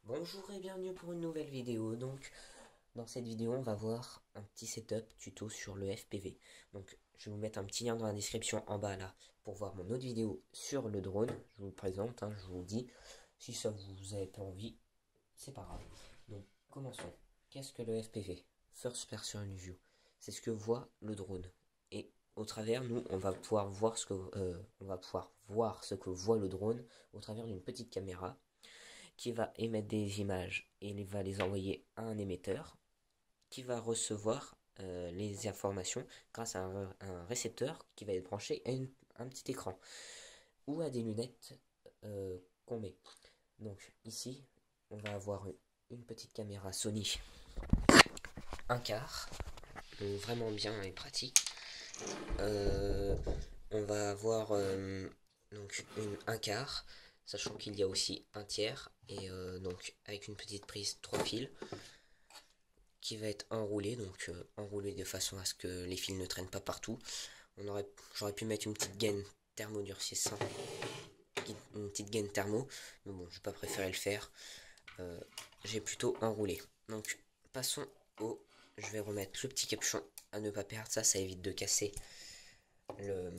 Bonjour et bienvenue pour une nouvelle vidéo. Donc, dans cette vidéo, on va voir un petit setup tuto sur le FPV. Donc, je vais vous mettre un petit lien dans la description en bas là pour voir mon autre vidéo sur le drone. Je vous le présente, je vous dis. Si ça vous avez pas envie, c'est pas grave. Donc, commençons. Qu'est-ce que le FPV? First Person View. C'est ce que voit le drone. Et au travers, nous, on va pouvoir voir ce que voit le drone au travers d'une petite caméra qui va émettre des images et il va les envoyer à un émetteur qui va recevoir les informations grâce à un récepteur qui va être branché à un petit écran ou à des lunettes qu'on met. Donc ici, on va avoir une petite caméra Sony 1/4, vraiment bien et pratique. On va avoir donc une 1/4, sachant qu'il y a aussi un tiers, et donc avec une petite prise 3 fils qui va être enroulée, donc enroulée de façon à ce que les fils ne traînent pas partout. J'aurais pu mettre une petite gaine thermodurcissante, une petite gaine thermo, mais bon, j'ai pas préféré le faire. J'ai plutôt enroulé. Donc passons au. Je vais remettre le petit capuchon à ne pas perdre, ça évite de casser le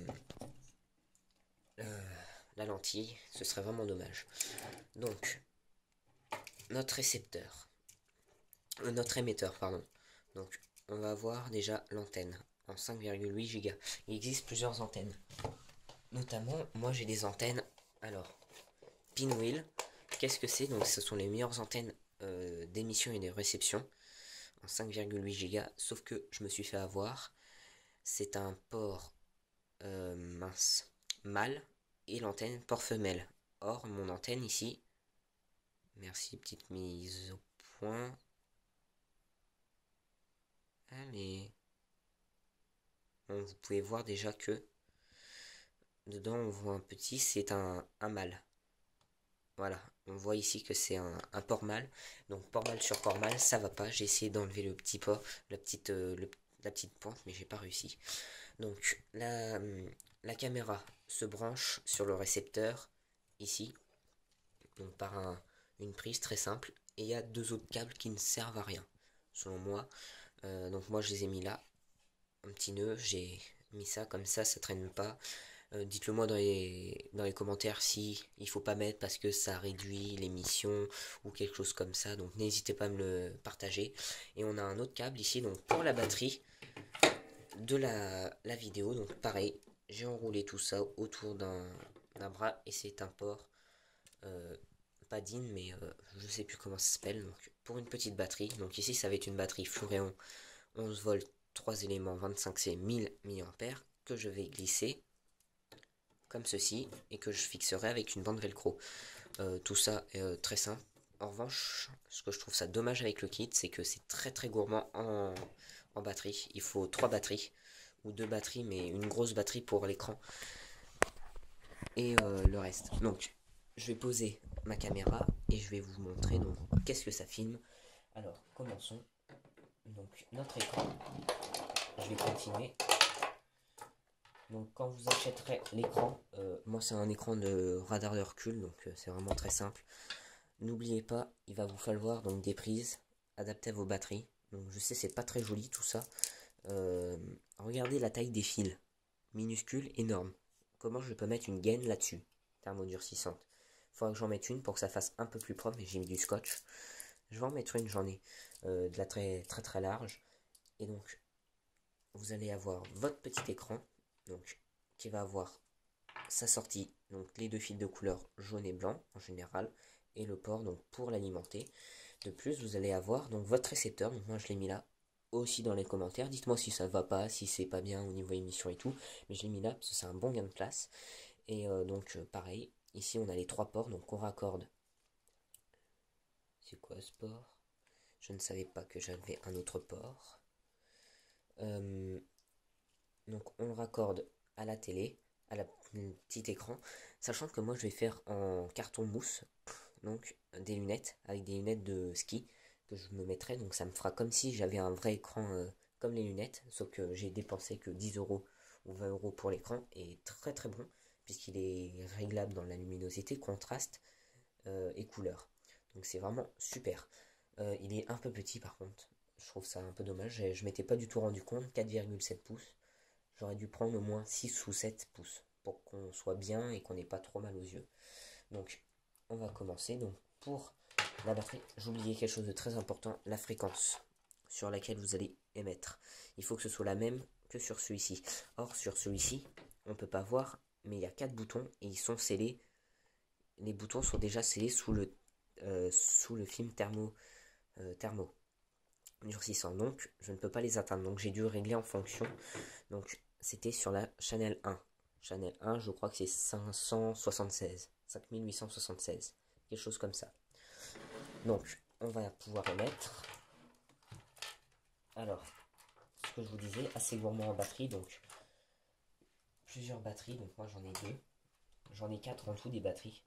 la lentille, ce serait vraiment dommage. Donc, notre émetteur, pardon. Donc, on va avoir déjà l'antenne en 5,8 Go. Il existe plusieurs antennes. Notamment, moi j'ai des antennes. Alors, Pinwheel, qu'est-ce que c'est? Donc, ce sont les meilleures antennes d'émission et de réception en 5,8 Go. Sauf que je me suis fait avoir. C'est un port mince, mâle, et l'antenne port femelle. Or, mon antenne ici, merci, petite mise au point. Allez. Bon, vous pouvez voir déjà que dedans on voit un petit, c'est un mâle. Voilà, on voit ici que c'est un port mâle. Donc port mâle sur port mâle, ça va pas. J'ai essayé d'enlever le petit port, la petite pointe, mais j'ai pas réussi. Donc la caméra se branche sur le récepteur ici, donc par une prise très simple. Et il y a deux autres câbles qui ne servent à rien, selon moi. Donc moi je les ai mis là, un petit nœud, j'ai mis ça comme ça traîne pas. Dites-le moi dans les commentaires si il faut pas mettre parce que ça réduit l'émission ou quelque chose comme ça. Donc n'hésitez pas à me le partager. Et on a un autre câble ici donc pour la batterie de la vidéo. Donc pareil, j'ai enroulé tout ça autour d'un bras et c'est un port pas DIN mais je sais plus comment ça s'appelle. Donc pour une petite batterie. Donc ici ça va être une batterie Fluréon 11 volts 3 éléments 25C 1000 mAh que je vais glisser comme ceci et que je fixerai avec une bande velcro. Tout ça est très simple. En revanche, ce que je trouve ça dommage avec le kit, c'est que c'est très gourmand en batterie. Il faut 3 batteries ou 2 batteries, mais une grosse batterie pour l'écran et le reste. Donc, je vais poser ma caméra et je vais vous montrer donc qu'est-ce que ça filme. Alors, commençons. Donc, notre écran. Je vais continuer. Donc quand vous achèterez l'écran, moi c'est un écran de radar de recul, donc c'est vraiment très simple. N'oubliez pas, il va vous falloir donc des prises adaptées à vos batteries. Donc je sais c'est pas très joli tout ça. Regardez la taille des fils, minuscule, énorme. Comment je peux mettre une gaine là-dessus, thermodurcissante. Il faudra que j'en mette une pour que ça fasse un peu plus propre, mais j'ai mis du scotch. Je vais en mettre une, j'en ai de la très large. Et donc vous allez avoir votre petit écran. Donc, qui va avoir sa sortie, donc les deux fils de couleur jaune et blanc en général, et le port donc pour l'alimenter. De plus, vous allez avoir donc votre récepteur, donc moi je l'ai mis là aussi dans les commentaires. Dites-moi si ça va pas, si c'est pas bien au niveau émission et tout, mais je l'ai mis là parce que c'est un bon gain de place. Et donc pareil, ici on a les trois ports, donc on raccorde. C'est quoi ce port? Je ne savais pas que j'avais un autre port. Donc on le raccorde à la télé, à la petit écran, sachant que moi je vais faire en carton mousse, donc des lunettes, avec des lunettes de ski que je me mettrai, donc ça me fera comme si j'avais un vrai écran comme les lunettes, sauf que j'ai dépensé que 10 € ou 20 € pour l'écran, et très bon, puisqu'il est réglable dans la luminosité, contraste et couleur. Donc c'est vraiment super. Il est un peu petit par contre. Je trouve ça un peu dommage. Je m'étais pas du tout rendu compte. 4,7 pouces. J'aurais dû prendre au moins 6 ou 7 pouces pour qu'on soit bien et qu'on n'ait pas trop mal aux yeux. Donc on va commencer. Donc pour la batterie, j'oubliais quelque chose de très important, la fréquence sur laquelle vous allez émettre. Il faut que ce soit la même que sur celui-ci. Or sur celui-ci, on ne peut pas voir, mais il y a 4 boutons et ils sont scellés. Les boutons sont déjà scellés sous le film thermo durcissant. Donc je ne peux pas les atteindre. Donc j'ai dû régler en fonction. Donc c'était sur la Chanel 1. Chanel 1, je crois que c'est 576. 5876. Quelque chose comme ça. Donc on va pouvoir émettre. Alors, ce que je vous disais, assez gourmand en batterie, donc plusieurs batteries, donc moi j'en ai deux. J'en ai 4 en tout des batteries.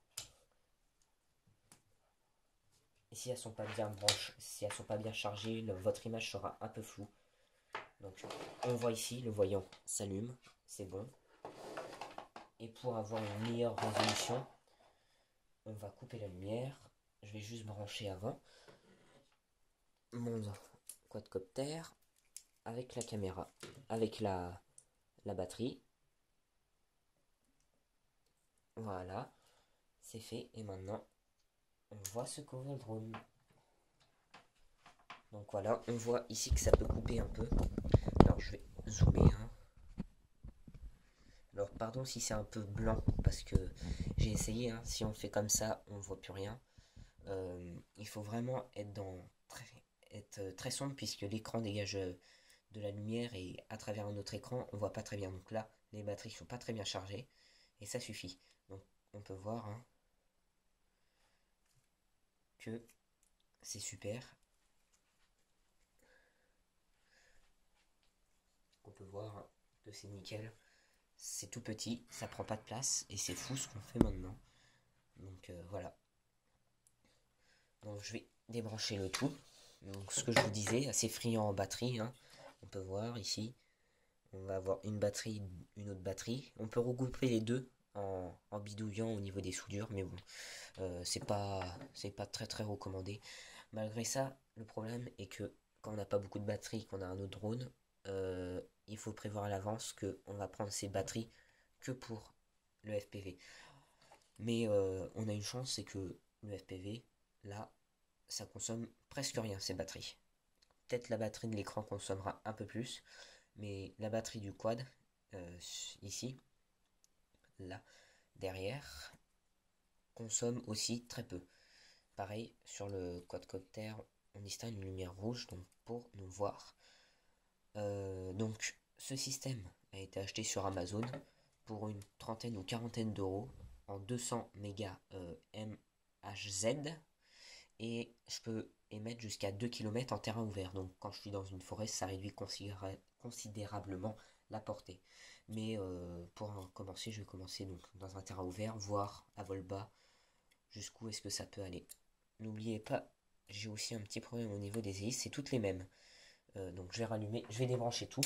Et si elles sont pas bien branchées, si elles sont pas bien chargées, votre image sera un peu floue. Donc on voit ici, le voyant s'allume, c'est bon. Et pour avoir une meilleure résolution, on va couper la lumière. Je vais juste brancher avant mon quadcopter avec la caméra, avec la batterie. Voilà, c'est fait. Et maintenant, on voit ce qu'ouvre le drone. Donc voilà, on voit ici que ça peut couper un peu. Alors je vais zoomer. Alors pardon si c'est un peu blanc, parce que j'ai essayé. Si on fait comme ça, on ne voit plus rien. Il faut vraiment être très sombre, puisque l'écran dégage de la lumière et à travers un autre écran, on voit pas très bien. Donc là, les batteries sont pas très bien chargées et ça suffit. Donc on peut voir que c'est super. On peut voir que c'est nickel. C'est tout petit, ça prend pas de place et c'est fou ce qu'on fait maintenant. Donc voilà. Donc je vais débrancher le tout. Donc ce que je vous disais, assez friand en batterie. On peut voir ici. On va avoir une batterie, une autre batterie. On peut regrouper les deux en bidouillant au niveau des soudures, mais bon, c'est pas très très recommandé. Malgré ça, le problème est que quand on n'a pas beaucoup de batterie, qu'on a un autre drone, il faut prévoir à l'avance qu'on va prendre ces batteries que pour le FPV. Mais on a une chance, c'est que le FPV, là, ça consomme presque rien ces batteries. Peut-être la batterie de l'écran consommera un peu plus, mais la batterie du quad, ici, là, derrière, consomme aussi très peu. Pareil, sur le quadcopter, on distingue une lumière rouge donc pour nous voir. Donc, ce système a été acheté sur Amazon pour une trentaine ou quarantaine d'euros en 200 mégas MHz et je peux émettre jusqu'à 2 km en terrain ouvert. Donc quand je suis dans une forêt, ça réduit considérablement la portée. Mais pour commencer, je vais commencer donc dans un terrain ouvert, voir à vol bas jusqu'où est-ce que ça peut aller. N'oubliez pas, j'ai aussi un petit problème au niveau des hélices, c'est toutes les mêmes. Donc je vais rallumer, je vais débrancher tout.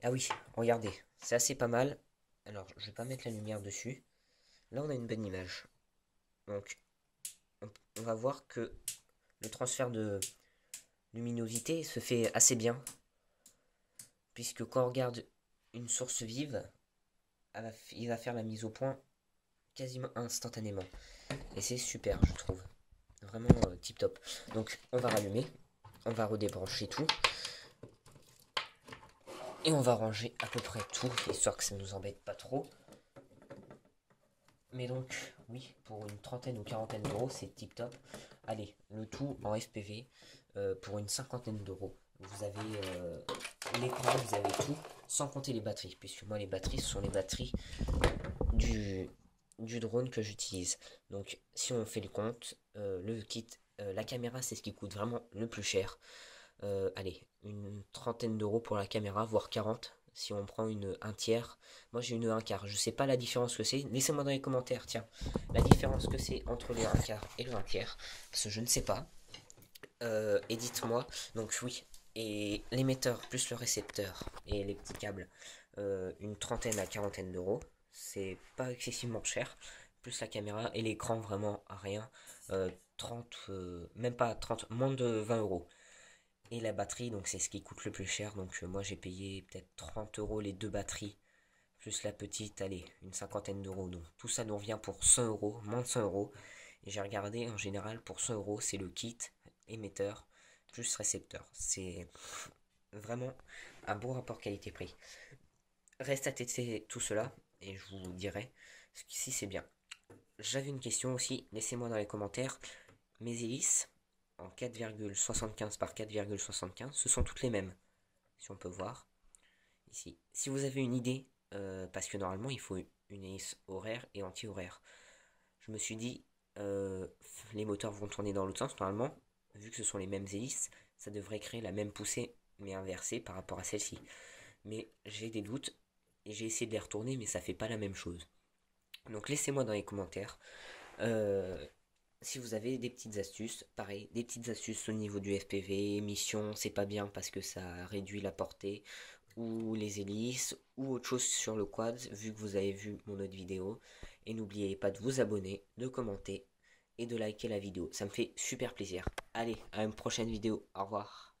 Ah oui, regardez, c'est assez pas mal. Alors je vais pas mettre la lumière dessus. Là on a une bonne image. Donc on va voir que le transfert de luminosité se fait assez bien. Puisque quand on regarde une source vive, il va faire la mise au point quasiment instantanément. Et c'est super, je trouve. Vraiment tip top. Donc on va rallumer, on va redébrancher tout. Et on va ranger à peu près tout, histoire que ça ne nous embête pas trop. Mais donc, oui, pour une trentaine ou quarantaine d'euros, c'est tip top. Allez, le tout en FPV pour une cinquantaine d'euros. Vous avez l'écran, vous avez tout, sans compter les batteries. Puisque moi, les batteries, ce sont les batteries du drone que j'utilise. Donc, si on fait le compte, le kit, la caméra, c'est ce qui coûte vraiment le plus cher. Allez, une trentaine d'euros pour la caméra, voire 40 si on prend un tiers. Moi j'ai une 1 quart, je sais pas la différence que c'est. Laissez-moi dans les commentaires, tiens, la différence que c'est entre le 1 quart et le 1 tiers, parce que je ne sais pas. Et dites-moi, donc oui, et l'émetteur plus le récepteur et les petits câbles, une trentaine à quarantaine d'euros, c'est pas excessivement cher. plus la caméra et l'écran, vraiment rien. 30, même pas 30, moins de 20 euros. Et la batterie, donc c'est ce qui coûte le plus cher. Donc moi j'ai payé peut-être 30 euros les deux batteries, plus la petite, allez, une cinquantaine d'euros. Donc tout ça nous revient pour 100 euros, moins de 100 euros. Et j'ai regardé, en général, pour 100 euros, c'est le kit émetteur plus récepteur. C'est vraiment un bon rapport qualité-prix. Reste à tester tout cela et je vous dirai si c'est bien. J'avais une question aussi, laissez-moi dans les commentaires. Mes hélices en 4,75 par 4,75, ce sont toutes les mêmes, si on peut voir ici. Si vous avez une idée, parce que normalement il faut une hélice horaire et anti-horaire, je me suis dit, les moteurs vont tourner dans l'autre sens normalement, vu que ce sont les mêmes hélices, ça devrait créer la même poussée, mais inversée par rapport à celle-ci. Mais j'ai des doutes, et j'ai essayé de les retourner, mais ça fait pas la même chose. Donc laissez-moi dans les commentaires euh, si vous avez des petites astuces. Pareil, des petites astuces au niveau du FPV, émission, c'est pas bien parce que ça réduit la portée, ou les hélices, ou autre chose sur le quad, vu que vous avez vu mon autre vidéo. Et n'oubliez pas de vous abonner, de commenter et de liker la vidéo. Ça me fait super plaisir. Allez, à une prochaine vidéo. Au revoir.